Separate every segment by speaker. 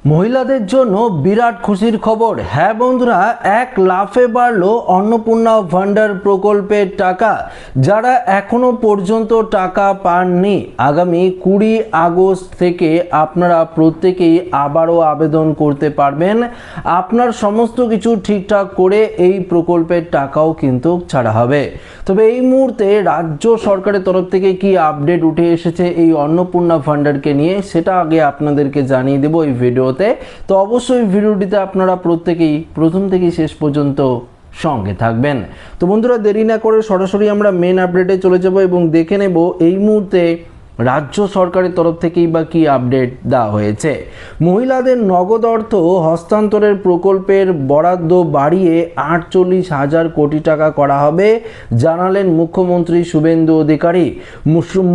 Speaker 1: মহিলাদের জন্য বিরাট খুশির খবর। হ্যাঁ বন্ধুরা, এক লাফে বাড়লো অন্নপূর্ণা ভান্ডার প্রকল্পের টাকা। যারা এখনো পর্যন্ত টাকা পাননি, আগামী 20 আগস্ট থেকে আপনারা প্রত্যেকেই আবারও আবেদন করতে পারবেন। আপনার সমস্ত কিছু ঠিকঠাক করে এই প্রকল্পের টাকাও কিন্তু ছাড়া হবে। তবে এই মুহূর্তে রাজ্য সরকারের তরফ থেকে কি আপডেট উঠে এসেছে এই অন্নপূর্ণা ভান্ডারকে নিয়ে, সেটা আগে আপনাদেরকে জানিয়ে দেবো এই ভিডিওতে। তো অবশ্যই ভিডিওটিতে আপনারা প্রত্যেকেই প্রথম থেকে শেষ পর্যন্ত সঙ্গে থাকবেন। তো বন্ধুরা, দেরি না করে সরাসরি আমরা মেন আপডেটে চলে যাব এবং দেখে নেব এই মুহূর্তে রাজ্য সরকারের তরফ থেকেই বা কি আপডেট দেওয়া হয়েছে। মহিলাদের নগদ অর্থ হস্তান্তরের প্রকল্পের বরাদ্দ বাড়িয়ে 48,000 কোটি টাকা করা হবে, জানালেন মুখ্যমন্ত্রী শুভেন্দু অধিকারী।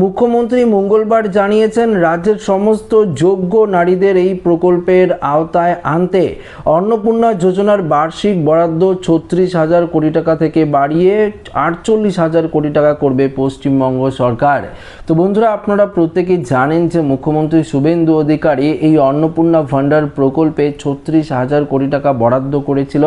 Speaker 1: মুখ্যমন্ত্রী মঙ্গলবার জানিয়েছেন, রাজ্যের সমস্ত যোগ্য নারীদের এই প্রকল্পের আওতায় আনতে অন্নপূর্ণা যোজনার বার্ষিক বরাদ্দ 36,000 কোটি টাকা থেকে বাড়িয়ে 48,000 কোটি টাকা করবে পশ্চিমবঙ্গ সরকার। তো বন্ধুরা, আপনারা প্রত্যেকেই জানেন যে মুখ্যমন্ত্রী শুভেন্দু অধিকারী এই অন্নপূর্ণা ভান্ডার প্রকল্পে 36,000 কোটি টাকা বরাদ্দ করেছিল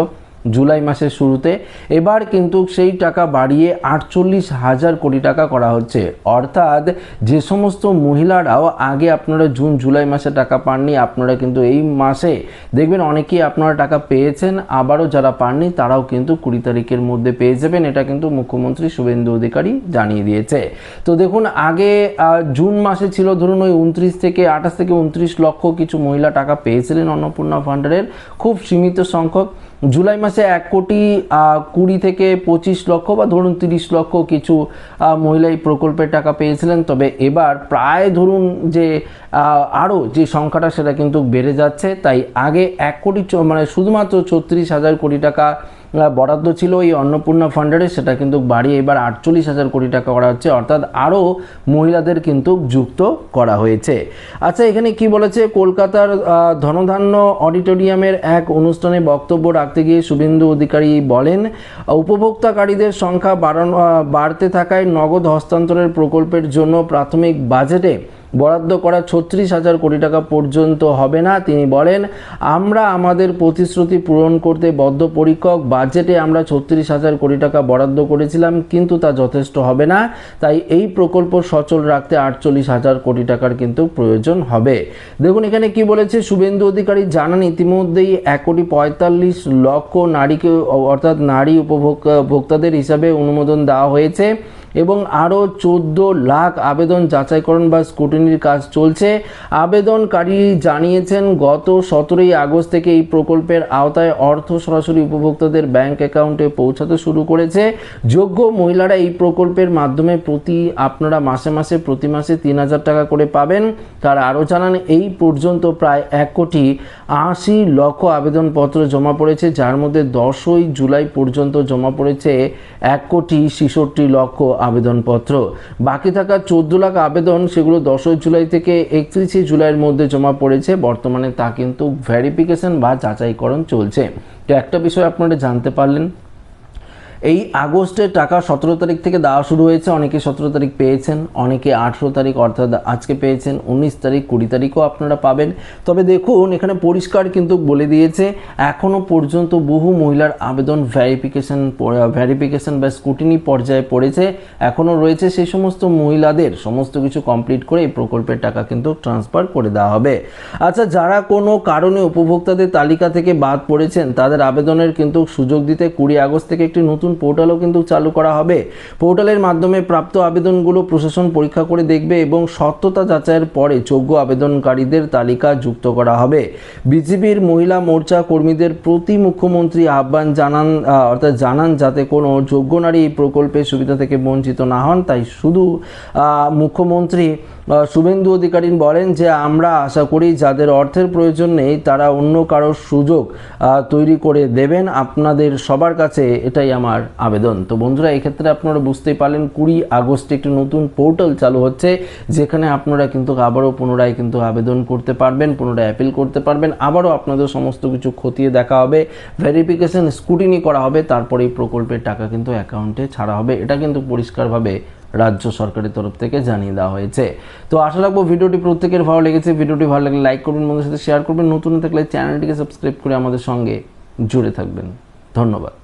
Speaker 1: জুলাই মাসের শুরুতে। এবার কিন্তু সেই টাকা বাড়িয়ে 48,000 কোটি টাকা করা হচ্ছে। অর্থাৎ যে সমস্ত মহিলারাও আগে আপনারা জুন জুলাই মাসে টাকা পাননি, আপনারা কিন্তু এই মাসে দেখবেন অনেকেই আপনারা টাকা পেয়েছেন। আবারও যারা পাননি তারাও কিন্তু 20 তারিখের মধ্যে পেয়ে যাবেন। এটা কিন্তু মুখ্যমন্ত্রী শুভেন্দু অধিকারী জানিয়ে দিয়েছে। তো দেখুন, আগে জুন মাসে ছিল ধরুন ওই 28 থেকে 29 লক্ষ কিছু মহিলা টাকা পেয়েছিলেন অন্নপূর্ণা ভান্ডারের, খুব সীমিত সংখ্যক। জুলাই মাসে 1,20,00,000 থেকে 25 লক্ষ বা ধরুন 30 লক্ষ কিছু মহিলা এই প্রকল্পের টাকা পেয়েছিলেন। তবে এবার প্রায় ধরুন যে আরও যে সংখ্যাটা সেটা কিন্তু বেড়ে যাচ্ছে। তাই আগে 1 কোটি মানে শুধুমাত্র 36,000 কোটি টাকা বরাদ্দ ছিল এই অন্নপূর্ণা ফান্ডারে, সেটা কিন্তু বাড়িয়ে এবার 48,000 কোটি টাকা করা হচ্ছে। অর্থাৎ আরও মহিলাদের কিন্তু যুক্ত করা হয়েছে। আচ্ছা, এখানে কি বলেছে, কলকাতার ধনধান্য অডিটোরিয়ামের এক অনুষ্ঠানে বক্তব্য রাখতে গিয়ে শুভেন্দু অধিকারী বলেন, উপভোক্তাকারীদের সংখ্যা বাড়তে থাকায় নগদ হস্তান্তরের প্রকল্পের জন্য প্রাথমিক বাজেটে বরাদ্দ করা 36,000 কোটি টাকা পর্যন্ত হবে না। তিনি বলেন, আমরা আমাদের প্রতিশ্রুতি পূরণ করতে বদ্ধপরিকর। বাজেটে আমরা 36,000 কোটি টাকা বরাদ্দ করেছিলাম, কিন্তু তা যথেষ্ট হবে না। তাই এই প্রকল্প সচল রাখতে 48,000 কোটি টাকার কিন্তু প্রয়োজন হবে। দেখুন এখানে কি বলেছে শুভেন্দু অধিকারী, জানান ইতিমধ্যেই 1,45,00,000 নারীকে অর্থাৎ নারী উপভোক্তাদের হিসাবে অনুমোদন দেওয়া হয়েছে এবং আরও 14 লাখ আবেদন যাচাইকরণ বা স্ক্রুটিনির কাজ চলছে। আবেদনকারী জানিয়েছেন, গত 17 আগস্ট থেকে এই প্রকল্পের আওতায় অর্থ সরাসরি উপভোক্তাদের ব্যাংক অ্যাকাউন্টে পৌঁছাতে শুরু করেছে। যোগ্য মহিলারা এই প্রকল্পের মাধ্যমে আপনারা প্রতি মাসে 3,000 টাকা করে পাবেন। তারা আরও জানান, এই পর্যন্ত প্রায় 1,80,00,000 আবেদনপত্র জমা পড়েছে, যার মধ্যে 10ই জুলাই পর্যন্ত জমা পড়েছে 1,66,00,000 আবেদনপত্র। বাকি থাকা 14 লাখ আবেদন সেগুলো 10 জুলাই থেকে 31 জুলাইয়ের মধ্যে জমা পড়েছে। বর্তমানে তা কিন্তু ভেরিফিকেশন বা যাচাইকরণ চলছে। তো একটা বিষয় আপনারা জানতে পারলেন, এই আগস্টের টাকা 17 তারিখ থেকে দেওয়া শুরু হয়েছে। অনেকে 17 তারিখ পেয়েছেন, অনেকে 18 তারিখ অর্থাৎ আজকে পেয়েছেন, 19 তারিখ 20 তারিখও আপনারা পাবেন। তবে দেখুন এখানে পরিষ্কার কিন্তু বলে দিয়েছে, এখনও পর্যন্ত বহু মহিলার আবেদন ভেরিফিকেশন বা স্ক্রুটিনি পর্যায়ে পড়েছে। এখনও রয়েছে, সেই সমস্ত মহিলাদের সমস্ত কিছু কমপ্লিট করে এই প্রকল্পের টাকা কিন্তু ট্রান্সফার করে দেওয়া হবে। আচ্ছা, যারা কোনো কারণে উপভোক্তাদের তালিকা থেকে বাদ পড়েছেন তাদের আবেদনের কিন্তু সুযোগ দিতে 20 আগস্ট থেকে একটি নতুন পোর্টালও কিন্তু চালু করা হবে। পোর্টালের মাধ্যমে প্রাপ্ত আবেদনগুলো প্রশাসন পরীক্ষা করে দেখবে এবং সত্যতা যাচাইয়ের পরে যোগ্য আবেদনকারীদের তালিকা যুক্ত করা হবে। বিজেপির মহিলা মোর্চা কর্মীদের প্রতি মুখ্যমন্ত্রী আহ্বান জানান যাতে কোনো যোগ্য নারী এই প্রকল্পের সুবিধা থেকে বঞ্চিত না হন। তাই শুধু মুখ্যমন্ত্রী শুভেন্দু অধিকারী বলেন যে, আমরা আশা করি যাদের অর্থের প্রয়োজন নেই তারা অন্য কারোর সুযোগ তৈরি করে দেবেন। আপনাদের সবার কাছে এটাই আমার আবেদন। তো বন্ধুরা, এক্ষেত্রে আপনারা বুঝতেই পারলেন 20 আগস্টে একটি নতুন পোর্টাল চালু হচ্ছে, যেখানে আপনারা কিন্তু আবারও পুনরায় কিন্তু আবেদন করতে পারবেন, পুনরায় অ্যাপিল করতে পারবেন। আবারও আপনাদের সমস্ত কিছু খতিয়ে দেখা হবে, ভেরিফিকেশন স্ক্রুটিনি করা হবে, তারপরে এই প্রকল্পের টাকা কিন্তু অ্যাকাউন্টে ছাড়া হবে। এটা কিন্তু পরিষ্কারভাবে রাজ্য সরকারের তরফ থেকে জানিয়ে দেওয়া হয়েছে। তো আশা রাখবো ভিডিওটি প্রত্যেকের ভালো লেগেছে। ভিডিওটি ভালো লাগলে লাইক করবেন, বন্ধুদের সাথে শেয়ার করবেন, নতুন থাকলে চ্যানেলটিকে সাবস্ক্রাইব করে আমাদের সঙ্গে জুড়ে থাকবেন। ধন্যবাদ।